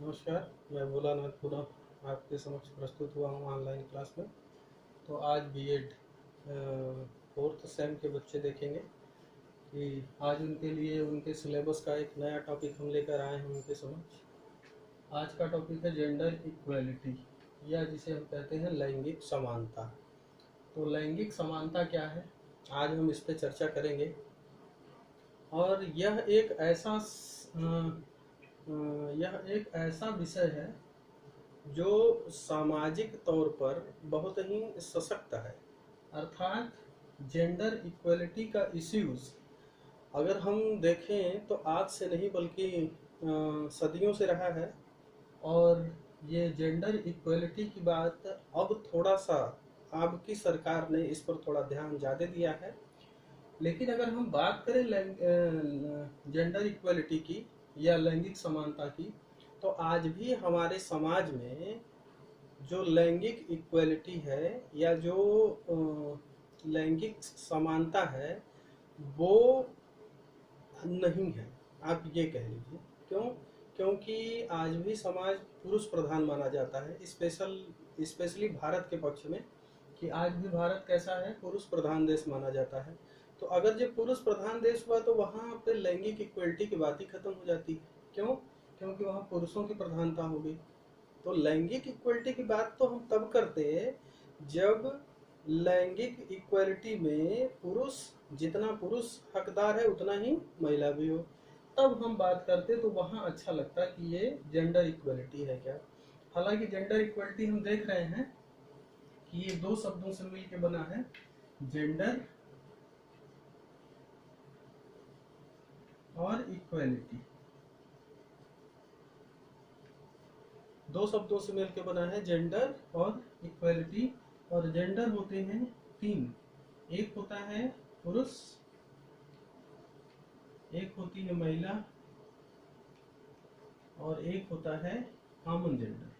नमस्कार। मैं भोलानाथ पुनः आपके समक्ष प्रस्तुत हुआ हूँ ऑनलाइन क्लास में। तो आज बीएड फोर्थ सेम के बच्चे देखेंगे कि आज उनके लिए उनके सिलेबस का एक नया टॉपिक हम लेकर आए हैं उनके समक्ष। आज का टॉपिक है जेंडर इक्वलिटी, या जिसे हम कहते हैं लैंगिक समानता। तो लैंगिक समानता क्या है, आज हम इस पर चर्चा करेंगे। और यह एक ऐसा विषय है जो सामाजिक तौर पर बहुत ही सशक्त है। अर्थात जेंडर इक्वलिटी का इश्यूज अगर हम देखें तो आज से नहीं बल्कि सदियों से रहा है। और ये जेंडर इक्वलिटी की बात अब थोड़ा सा अब की सरकार ने इस पर थोड़ा ध्यान ज़्यादा दिया है। लेकिन अगर हम बात करें जेंडर इक्वलिटी की या लैंगिक समानता की, तो आज भी हमारे समाज में जो लैंगिक इक्वलिटी है या जो लैंगिक समानता है वो नहीं है, आप ये कह लीजिए। क्यों? क्योंकि आज भी समाज पुरुष प्रधान माना जाता है, स्पेशली भारत के पक्ष में, कि आज भी भारत कैसा है, पुरुष प्रधान देश माना जाता है। तो अगर जब पुरुष प्रधान देश हुआ तो वहाँ पे लैंगिक इक्वलिटी की बात ही खत्म हो जाती है। क्यों? क्योंकि वहाँ पुरुषों की प्रधानता हो गई। तो लैंगिक इक्वलिटी की बात तो हम तब करते हैं जब लैंगिक इक्वलिटी में जितना पुरुष हकदार है उतना ही महिला भी हो, तब हम बात करते तो वहाँ अच्छा लगता कि ये जेंडर इक्वलिटी है क्या। हालांकि जेंडर इक्वलिटी हम देख रहे हैं कि ये दो शब्दों से मिलकर बना है, जेंडर और इक्वलिटी। दो शब्दों से मिलकर बना है जेंडर और इक्वलिटी। और जेंडर होते हैं तीन, एक होता है पुरुष, एक होती है महिला, और एक होता है कॉमन जेंडर।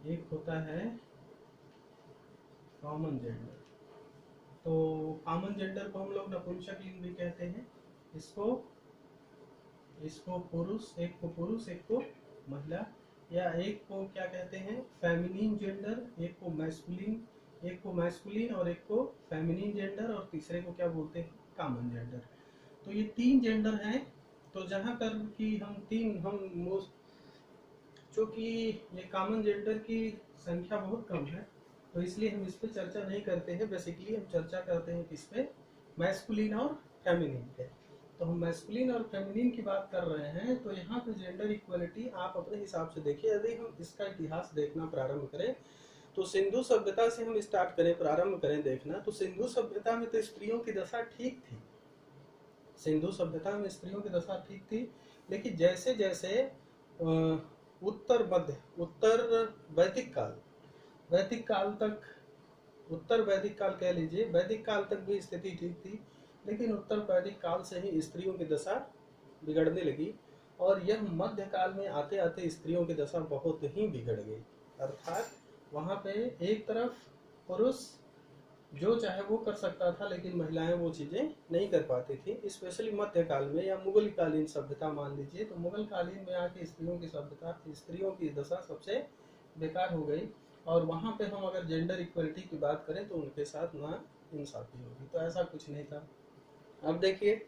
एक होता है कॉमन जेंडर। तो कॉमन जेंडर को हम लोग नपुंसक लिंग भी कहते हैं। इसको पुरुष, एक को महिला, या एक को क्या कहते हैं फेमिनिन जेंडर, एक को मैस्कुलिन और एक को फेमिनिन जेंडर, और तीसरे को क्या बोलते हैं, कॉमन जेंडर। तो ये तीन जेंडर हैं। तो जहाँ पर कि चूँकि ये कॉमन जेंडर की संख्या बहुत कम है तो इसलिए हम इस पर चर्चा नहीं करते हैं। बेसिकली हम चर्चा करते हैं किस पे, मैस्कुलिन और फेमिनिन पे। तो हम मैस्कुलिन और फेमिनिन की बात कर रहे हैं। तो यहाँ पे जेंडर इक्वलिटी आप अपने हिसाब से देखिए। यदि हम इसका इतिहास देखना प्रारंभ करें तो सिंधु सभ्यता से हम स्टार्ट करें, प्रारंभ करें देखना, तो सिंधु सभ्यता में तो स्त्रियों की दशा ठीक थी। सिंधु सभ्यता में स्त्रियों की दशा ठीक थी। लेकिन जैसे जैसे उत्तर वैदिक काल तक, उत्तर वैदिक काल कह लीजिए, वैदिक काल तक भी स्थिति ठीक थी। लेकिन उत्तर वैदिक काल से ही स्त्रियों की दशा बिगड़ने लगी। और यह मध्य काल में आते आते स्त्रियों की दशा बहुत ही बिगड़ गई। अर्थात वहाँ पे एक तरफ पुरुष जो चाहे वो कर सकता था, लेकिन महिलाएं वो चीज़ें नहीं कर पाती थी। स्पेशली मध्यकाल में या मुगल कालीन सभ्यता मान लीजिए, तो मुगल कालीन में आके स्त्रियों की दशा सबसे बेकार हो गई। और वहाँ पे हम अगर जेंडर इक्वलिटी की बात करें तो उनके साथ ना इंसाफी होगी। तो ऐसा कुछ नहीं था। अब देखिए,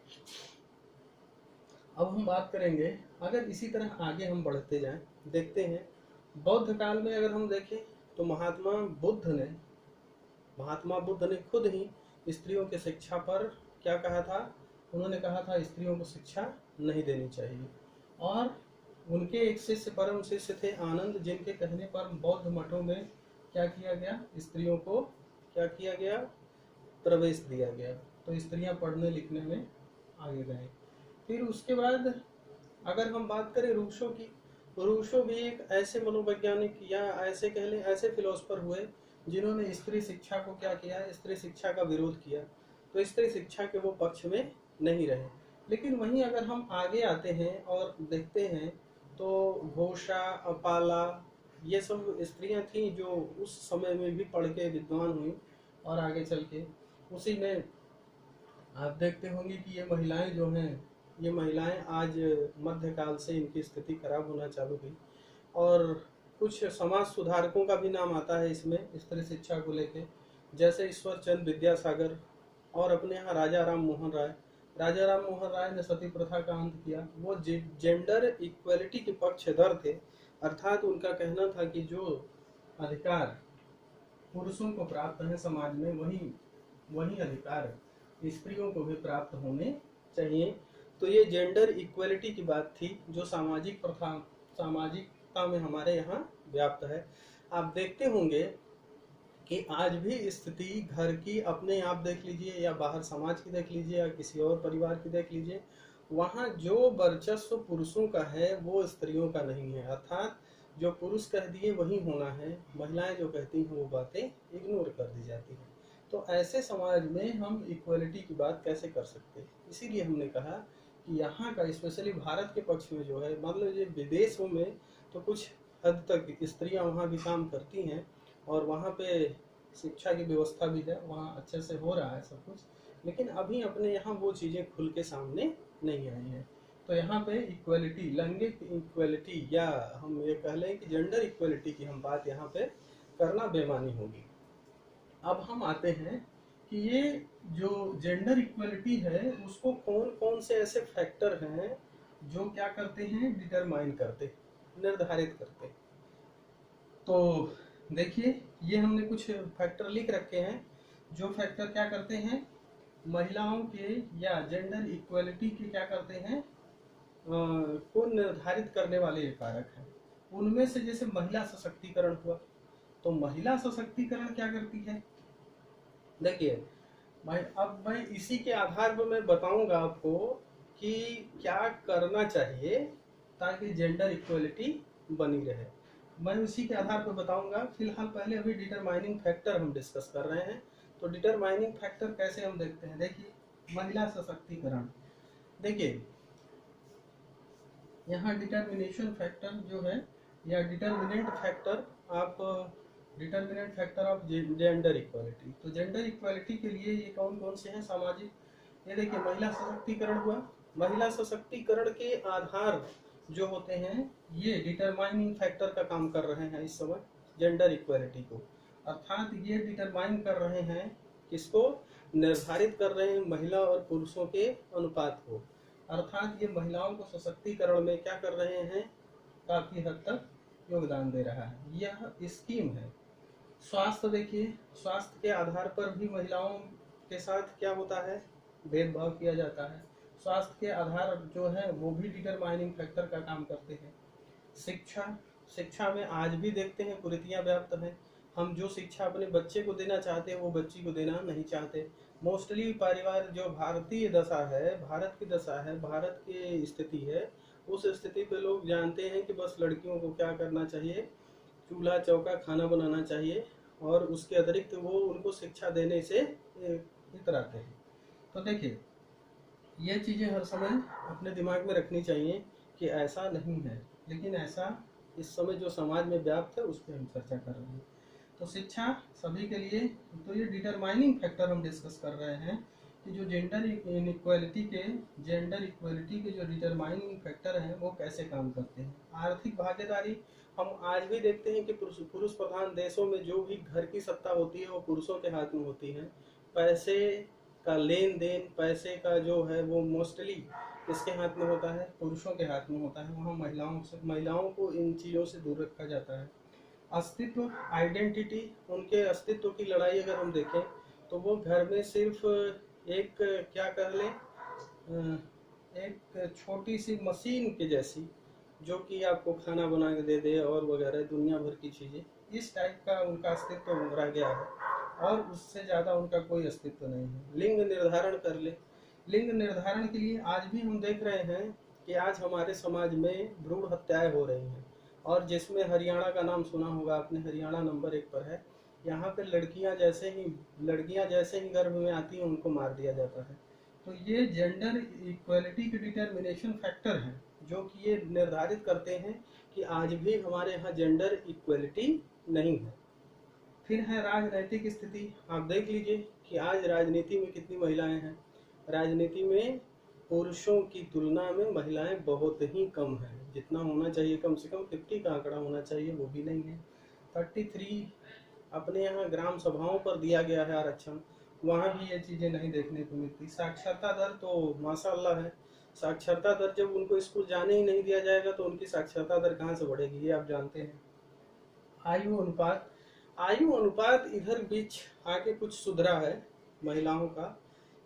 अब हम बात करेंगे, अगर इसी तरह आगे हम बढ़ते जाएं, देखते हैं बौद्ध काल में अगर हम देखें तो महात्मा बुद्ध ने खुद ही स्त्रियों की शिक्षा पर क्या कहा था, उन्होंने कहा था स्त्रियों को शिक्षा नहीं देनी चाहिए। और उनके एक शिष्य, परम शिष्य थे आनंद, जिनके कहने पर बौद्ध मठों में क्या किया गया, स्त्रियों को क्या किया गया, प्रवेश दिया गया। तो स्त्रियां पढ़ने लिखने में आगे गए। फिर उसके बाद अगर हम बात करें रूसो की, रूसो भी एक ऐसे मनोवैज्ञानिक या ऐसे कह लें ऐसे फिलोसफर हुए जिन्होंने स्त्री शिक्षा को क्या किया, स्त्री शिक्षा का विरोध किया। तो स्त्री शिक्षा के वो पक्ष में नहीं रहे। लेकिन वहीं अगर हम आगे आते हैं और देखते हैं तो घोषा, अपाला, ये सब स्त्रियां थीं जो उस समय में भी पढ़ के विद्वान हुई। और आगे चल के उसी में आप देखते होंगे कि ये महिलाएं जो हैं ये महिलाएं आज मध्यकाल से इनकी स्थिति खराब होना चालू हुई। और कुछ समाज सुधारकों का भी नाम आता है इसमें स्त्री शिक्षा को लेके, जैसे ईश्वर चंद्र विद्यासागर और अपने यहाँ राजा राम मोहन राय। राजा राम मोहन राय ने सती प्रथा का अंत किया। वो जेंडर इक्वलिटी के पक्षधर थे, अर्थात उनका कहना था कि जो अधिकार पुरुषों को प्राप्त है समाज में, वही अधिकार स्त्रियों को भी प्राप्त होने चाहिए। तो ये जेंडर इक्वलिटी की बात थी जो सामाजिकता में हमारे यहाँ व्याप्त है। आप देखते होंगे कि आज भी स्थिति घर की अपने आप देख लीजिए या बाहर समाज की देख लीजिए या किसी और परिवार की देख लीजिए, वहाँ जो वर्चस्व पुरुषों का है वो स्त्रियों का नहीं है। अर्थात जो पुरुष कह दिए वही होना है, महिलाएं जो कहती हैं वो बातें इग्नोर कर दी जाती हैं। तो ऐसे समाज में हम इक्वलिटी की बात कैसे कर सकते हैं? इसीलिए हमने कहा कि यहाँ का स्पेशली भारत के पक्ष में जो है, मान लीजिए विदेशों में तो कुछ हद तक स्त्रियाँ वहाँ भी काम करती हैं और वहाँ पे शिक्षा की व्यवस्था भी है, वहाँ अच्छे से हो रहा है सब कुछ, लेकिन अभी अपने यहाँ वो चीज़ें खुल के सामने नहीं आई हैं। तो यहाँ पे इक्वलिटी, लैंगिक इक्वलिटी या हम ये कह लें कि जेंडर इक्वलिटी की हम बात यहाँ पे करना बेमानी होगी। अब हम आते हैं कि ये जो जेंडर इक्वलिटी है उसको कौन कौन से ऐसे फैक्टर हैं जो क्या करते हैं, डिटरमाइन करते, निर्धारित करते। तो देखिए ये हमने कुछ फैक्टर लिख रखे हैं जो फैक्टर क्या करते हैं, महिलाओं के या जेंडर इक्वलिटी के क्या करते हैं, को निर्धारित करने वाले ये कारक हैं। उनमें से जैसे महिला सशक्तिकरण हुआ, तो महिला सशक्तिकरण क्या करती है, देखिए भाई अब मैं इसी के आधार पर मैं बताऊंगा आपको कि क्या करना चाहिए ताकि जेंडर इक्वलिटी बनी रहे। मैं उसी के आधार पर बताऊंगा। फिलहाल पहले अभी डिटरमाइनिंग फैक्टर हम डिस्कस कर रहे हैं। तो डिटरमाइनिंग फैक्टर कैसे हम देखते हैं, देखिए महिला सशक्तिकरण, देखिए यहाँ डिटर्मिनेशन फैक्टर जो है या डिटर्मिनेंट फैक्टर, आप determinant factor of gender equality, तो जेंडर इक्वालिटी के लिए ये कौन कौन से हैं सामाजिक, ये देखिए महिला सशक्तिकरण हुआ। महिला सशक्तिकरण के आधार जो होते हैं ये डिटरमाइनिंग फैक्टर का काम कर रहे हैं इस समय जेंडर इक्वालिटी को, अर्थात ये डिटरमाइन कर रहे हैं किसको, निर्धारित कर रहे हैं महिला और पुरुषों के अनुपात को, अर्थात ये महिलाओं को सशक्तिकरण में क्या कर रहे हैं, काफी हद तक योगदान दे रहा है। यह स्कीम है। स्वास्थ्य, देखिए स्वास्थ्य के आधार पर भी महिलाओं के साथ क्या होता है, भेदभाव किया जाता है। स्वास्थ्य के आधार जो है वो भी डिटरमाइनिंग फैक्टर का काम करते हैं। शिक्षा में आज भी देखते हैं कुरीतियां व्याप्त हैं। हम जो शिक्षा अपने बच्चे को देना चाहते हैं वो बच्ची को देना नहीं चाहते। मोस्टली परिवार जो भारतीय दशा है, भारत की दशा है, भारत की स्थिति है, उस स्थिति पे लोग जानते हैं कि बस लड़कियों को क्या करना चाहिए, चूल्हा चौका खाना बनाना चाहिए और उसके अतिरिक्त वो उनको शिक्षा देने से इतराते हैं। तो देखिए ये चीज़ें हर समय अपने दिमाग में रखनी चाहिए कि ऐसा नहीं है, लेकिन ऐसा इस समय जो समाज में व्याप्त है उस पर हम चर्चा कर रहे हैं। तो शिक्षा सभी के लिए, तो ये डिटरमाइनिंग फैक्टर हम डिस्कस कर रहे हैं कि जो जेंडर इक्वालिटी के जो डिटरमाइनिंग फैक्टर हैं वो कैसे काम करते हैं। आर्थिक भागीदारी, हम आज भी देखते हैं कि पुरुष प्रधान देशों में जो भी घर की सत्ता होती है वो पुरुषों के हाथ में होती है। पैसे का लेन देन, पैसे का जो है वो मोस्टली किसके हाथ में होता है, पुरुषों के हाथ में होता है। वहाँ महिलाओं को इन चीज़ों से दूर रखा जाता है। अस्तित्व, आइडेंटिटी, उनके अस्तित्व की लड़ाई अगर हम देखें तो वो घर में सिर्फ एक क्या कर लें, एक छोटी सी मशीन के जैसी जो कि आपको खाना बना के दे दे और वगैरह दुनिया भर की चीज़ें, इस टाइप का उनका अस्तित्व रह गया है और उससे ज़्यादा उनका कोई अस्तित्व नहीं है। लिंग निर्धारण कर ले, लिंग निर्धारण के लिए आज भी हम देख रहे हैं कि आज हमारे समाज में भ्रूण हत्याएं हो रही हैं और जिसमें हरियाणा का नाम सुना होगा आपने, हरियाणा नंबर 1 पर है। यहाँ पे लड़कियाँ जैसे ही गर्भ में आती हैं उनको मार दिया जाता है। तो ये जेंडर इक्वलिटी के डिटर्मिनेशन फैक्टर हैं जो कि ये निर्धारित करते हैं कि आज भी हमारे यहाँ जेंडर इक्वलिटी नहीं है। फिर है राजनैतिक स्थिति। आप देख लीजिए कि आज राजनीति में कितनी महिलाएं हैं। राजनीति में पुरुषों की तुलना में महिलाएं बहुत ही कम हैं। जितना होना चाहिए कम से कम 50 का आंकड़ा होना चाहिए, वो भी नहीं है। 33 अपने यहाँ ग्राम सभाओं पर दिया गया है आरक्षण, वहाँ भी ये चीज़ें नहीं देखने को मिलती। साक्षरता दर तो माशाअल्लाह है। साक्षरता दर जब उनको स्कूल जाने ही नहीं दिया जाएगा तो उनकी साक्षरता दर कहाँ से बढ़ेगी, ये आप जानते हैं। आयु अनुपात, आयु अनुपात इधर बीच आके कुछ सुधरा है महिलाओं का,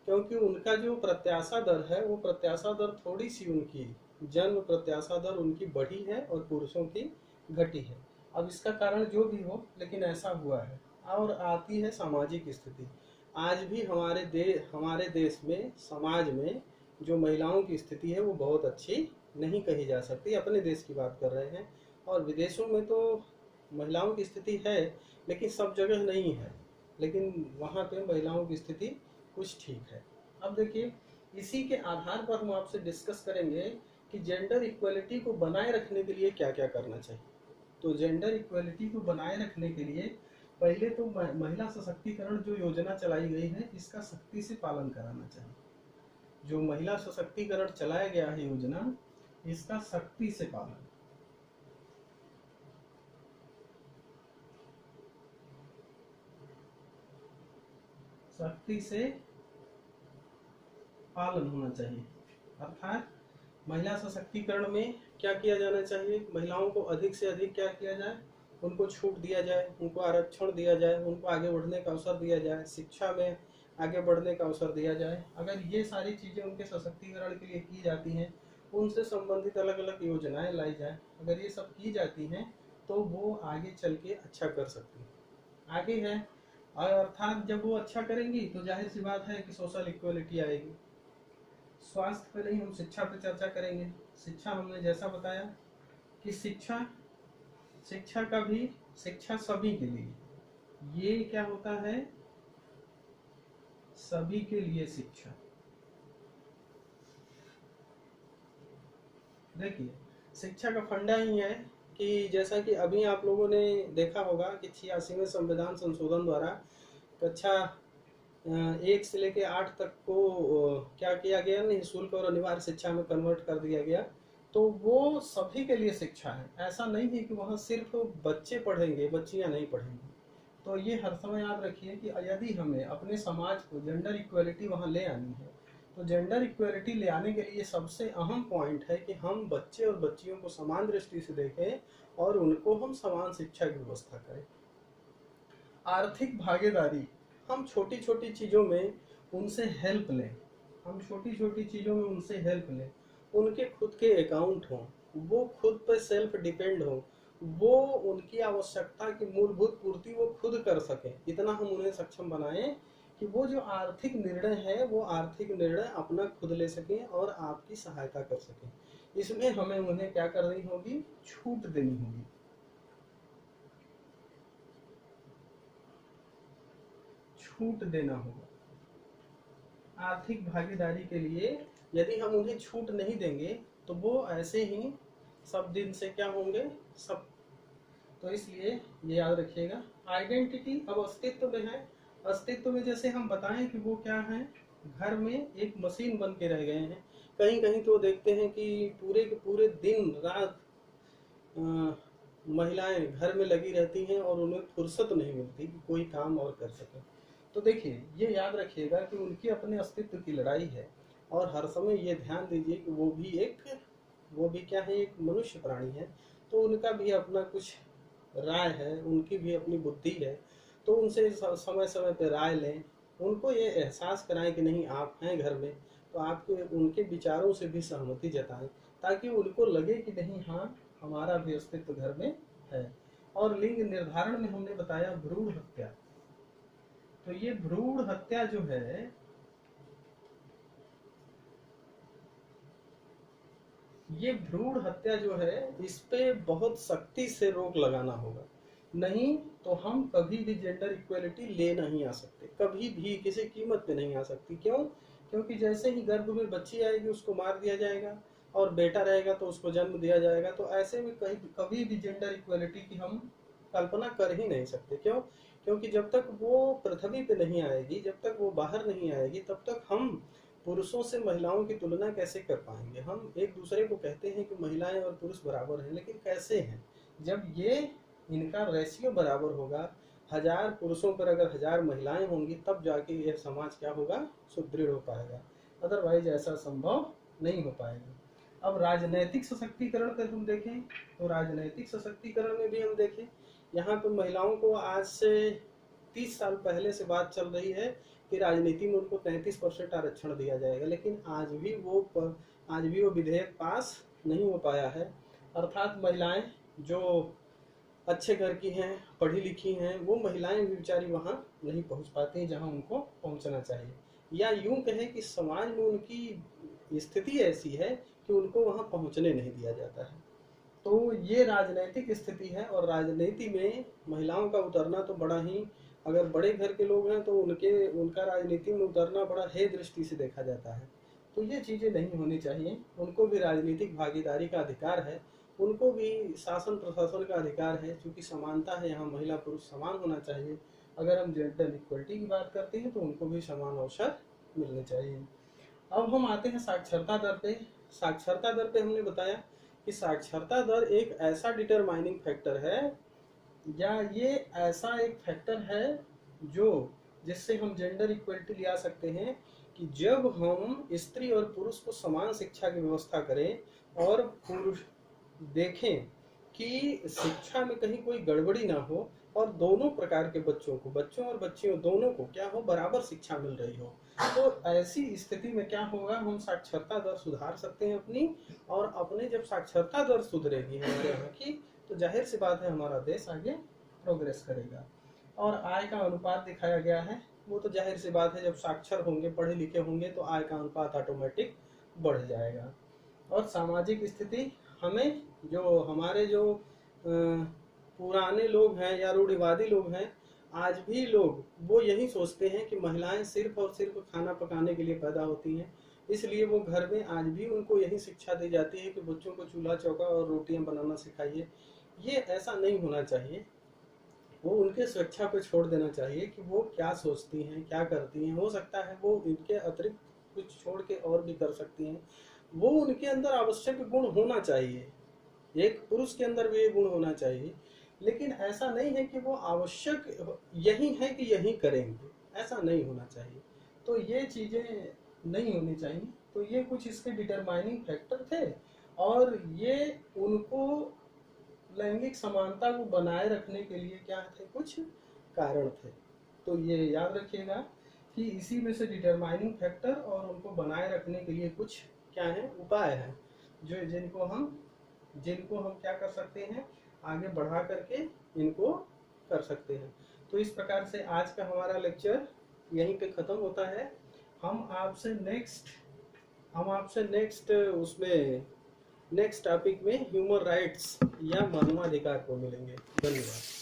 क्योंकि उनका जो प्रत्याशा दर है वो प्रत्याशा दर थोड़ी सी उनकी जन्म प्रत्याशा दर उनकी बढ़ी है और पुरुषों की घटी है। अब इसका कारण जो भी हो, लेकिन ऐसा हुआ है। और आती है सामाजिक स्थिति। आज भी हमारे देश में, समाज में जो महिलाओं की स्थिति है वो बहुत अच्छी नहीं कही जा सकती। अपने देश की बात कर रहे हैं, और विदेशों में तो महिलाओं की स्थिति है लेकिन सब जगह नहीं है, लेकिन वहाँ पे महिलाओं की स्थिति कुछ ठीक है। अब देखिए, इसी के आधार पर हम आपसे डिस्कस करेंगे कि जेंडर इक्वलिटी को बनाए रखने के लिए क्या क्या करना चाहिए। तो जेंडर इक्वलिटी को बनाए रखने के लिए पहले तो महिला सशक्तिकरण जो योजना चलाई गई है इसका सख्ती से पालन कराना चाहिए। जो महिला सशक्तिकरण चलाया गया है योजना, इसका सख्ती से पालन, सख्ती से पालन होना चाहिए। अर्थात महिला सशक्तिकरण में क्या किया जाना चाहिए, महिलाओं को अधिक से अधिक क्या किया जाए, उनको छूट दिया जाए, उनको आरक्षण दिया जाए, उनको आगे बढ़ने का अवसर दिया जाए, शिक्षा में आगे बढ़ने का अवसर दिया जाए। अगर ये सारी चीज़ें उनके सशक्तिकरण के लिए की जाती हैं, उनसे संबंधित अलग अलग योजनाएं लाई जाए, अगर ये सब की जाती हैं तो वो आगे चल के अच्छा कर सकती हैं। आगे है, और अर्थात जब वो अच्छा करेंगी तो जाहिर सी बात है कि सोशल इक्वलिटी आएगी। स्वास्थ्य पे नहीं, हम शिक्षा पे चर्चा करेंगे। शिक्षा हमने जैसा बताया कि शिक्षा का भी, शिक्षा सभी के लिए, ये क्या होता है, सभी के लिए शिक्षा। देखिए, शिक्षा का फंडा ही है कि जैसा कि अभी आप लोगों ने देखा होगा कि 86वें संविधान संशोधन द्वारा कक्षा 1 से लेकर 8 तक को क्या किया गया, निःशुल्क और अनिवार्य शिक्षा में कन्वर्ट कर दिया गया। तो वो सभी के लिए शिक्षा है, ऐसा नहीं है कि वहाँ सिर्फ बच्चे पढ़ेंगे, बच्चियाँ नहीं पढ़ेंगी। तो ये हर समय याद रखिए कि यदि हमें अपने समाज को जेंडर इक्वलिटी वहाँ ले आनी है, तो जेंडर इक्वलिटी ले आने के लिए सबसे अहम पॉइंट है कि हम बच्चे और बच्चियों को समान दृष्टि से देखें और उनको हम समान शिक्षा की व्यवस्था करें। आर्थिक भागीदारी, हम छोटी छोटी चीज़ों में उनसे हेल्प लें, हम छोटी छोटी चीज़ों में उनसे हेल्प लें। उनके खुद के अकाउंट हों, वो खुद पर सेल्फ डिपेंड हों, वो उनकी आवश्यकता की मूलभूत पूर्ति वो खुद कर सकें। इतना हम उन्हें सक्षम बनाएं कि वो जो आर्थिक निर्णय है वो आर्थिक निर्णय अपना खुद ले सकें और आपकी सहायता कर सकें। इसमें हमें उन्हें क्या करनी होगी, छूट देनी होगी। छूट देना होगा। आर्थिक भागीदारी के लिए यदि हम उन्हें छूट नहीं देंगे तो वो ऐसे ही सब दिन से क्या होंगे, सब। तो इसलिए ये याद रखिएगा। आइडेंटिटी अब अस्तित्व में है। अस्तित्व में जैसे हम बताएं कि वो क्या है, घर में एक मशीन बन के रह गए हैं। कहीं कहीं तो देखते हैं कि पूरे के पूरे दिन रात महिलाएं घर में लगी रहती हैं और उन्हें फुर्सत नहीं मिलती कि कोई काम और कर सके। तो देखिए, ये याद रखिएगा कि उनकी अपने अस्तित्व की लड़ाई है, और हर समय ये ध्यान दीजिए कि वो भी क्या है, एक मनुष्य प्राणी है। तो उनका भी अपना कुछ राय है, उनकी भी अपनी बुद्धि है। तो उनसे समय समय पर राय लें, उनको ये एहसास कराएं कि नहीं आप हैं घर में, तो आपके उनके विचारों से भी सहमति जताएं, ताकि उनको लगे कि नहीं, हाँ हमारा भी अस्तित्व घर में है। और लिंग निर्धारण में हमने बताया भ्रूण हत्या। तो ये भ्रूण हत्या जो है, ये भ्रूण हत्या जो है, इस पे बहुत सख्ती से रोक लगाना होगा। नहीं तो हम कभी भी जेंडर इक्वलिटी ले नहीं आ सकते, कभी भी किसी कीमत पे नहीं आ सकती। क्यों? क्योंकि जैसे ही गर्भ में बच्ची आएगी उसको मार दिया जाएगा, और बेटा रहेगा तो उसको जन्म दिया जाएगा। तो ऐसे में कभी भी जेंडर इक्वलिटी की हम कल्पना कर ही नहीं सकते। क्यों? क्योंकि जब तक वो पृथ्वी पे नहीं आएगी, जब तक वो बाहर नहीं आएगी, तब तक हम पुरुषों से महिलाओं की तुलना कैसे कर पाएंगे? हम एक दूसरे को कहते हैं कि महिलाएं और पुरुष बराबर हैं, लेकिन कैसे हैं? जब ये इनका रेशियो बराबर होगा, 1000 पुरुषों पर अगर 1000 महिलाएं होंगी, तब जाके यह समाज क्या होगा? सुदृढ़ हो पाएगा। अदरवाइज ऐसा संभव नहीं हो पाएगा। अब राजनैतिक सशक्तिकरण पर हम देखें तो राजनैतिक सशक्तिकरण में भी हम देखें, यहाँ पर महिलाओं को आज से 30 साल पहले से बात चल रही है कि राजनीति में उनको 33% आरक्षण दिया जाएगा, लेकिन आज भी वो विधेयक पास नहीं हो पाया है। अर्थात महिलाएं जो अच्छे घर की हैं, पढ़ी लिखी हैं, वो महिलाएं भी बेचारी वहाँ नहीं पहुँच पाती हैं जहाँ उनको पहुँचना चाहिए, या यूं कहें कि समाज में उनकी स्थिति ऐसी है कि उनको वहाँ पहुँचने नहीं दिया जाता है। तो ये राजनैतिक स्थिति है, और राजनीति में महिलाओं का उतरना तो बड़ा ही, अगर बड़े घर के लोग हैं तो उनका राजनीति में उतरना बड़ा हे दृष्टि से देखा जाता है। तो ये चीज़ें नहीं होनी चाहिए। उनको भी राजनीतिक भागीदारी का अधिकार है, उनको भी शासन प्रशासन का अधिकार है, क्योंकि समानता है, यहाँ महिला पुरुष समान होना चाहिए। अगर हम जेंडर इक्वलिटी की बात करते हैं तो उनको भी समान अवसर मिलने चाहिए। अब हम आते हैं साक्षरता दर पे। साक्षरता दर पे हमने बताया कि साक्षरता दर एक ऐसा डिटरमाइनिंग फैक्टर है, या ये ऐसा एक फैक्टर है जो जिससे हम जेंडर इक्वलिटी ले आ सकते हैं कि जब हम स्त्री और पुरुष को समान शिक्षा की व्यवस्था करें और पुरुष देखें कि शिक्षा में कहीं कोई गड़बड़ी ना हो, और दोनों प्रकार के बच्चों और बच्चियों दोनों को क्या हो, बराबर शिक्षा मिल रही हो, तो ऐसी स्थिति में क्या होगा, हम साक्षरता दर सुधार सकते हैं अपनी। और अपने जब साक्षरता दर सुधरेगी हमारे यहाँ की, तो जाहिर सी बात है हमारा देश आगे प्रोग्रेस करेगा। और आय का अनुपात दिखाया गया है, वो तो जाहिर सी बात है, जब साक्षर होंगे, पढ़े लिखे होंगे, तो आय का अनुपात ऑटोमेटिक बढ़ जाएगा। और सामाजिक स्थिति, हमें जो हमारे जो पुराने लोग हैं या रूढ़िवादी लोग हैं, आज भी लोग वो यही सोचते हैं कि महिलाएं सिर्फ और सिर्फ खाना पकाने के लिए पैदा होती हैं, इसलिए वो घर में आज भी उनको यही शिक्षा दी जाती है कि बच्चों को चूल्हा चौका और रोटियां बनाना सिखाइए। ये ऐसा नहीं होना चाहिए। वो उनके स्वेच्छा पे छोड़ देना चाहिए कि वो क्या सोचती हैं, क्या करती हैं। हो सकता है वो इनके अतिरिक्त कुछ छोड़ के और भी कर सकती हैं। वो उनके अंदर आवश्यक गुण होना चाहिए, एक पुरुष के अंदर भी ये गुण होना चाहिए, लेकिन ऐसा नहीं है कि वो आवश्यक यही है कि यही करेंगे, ऐसा नहीं होना चाहिए। तो ये चीज़ें नहीं होनी चाहिए। तो ये कुछ इसके डिटरमाइनिंग फैक्टर थे, और ये उनको लैंगिक समानता को बनाए रखने के लिए क्या थे, कुछ कारण थे। तो ये याद रखिएगा कि इसी में से डिटरमाइनिंग फैक्टर और उनको बनाए रखने के लिए कुछ क्या है, उपाय हैं, जो जिनको हम क्या कर सकते हैं, आगे बढ़ा करके इनको कर सकते हैं। तो इस प्रकार से आज का हमारा लेक्चर यहीं पे ख़त्म होता है। हम आपसे नेक्स्ट टॉपिक में ह्यूमन राइट्स या मानवाधिकार को मिलेंगे। धन्यवाद।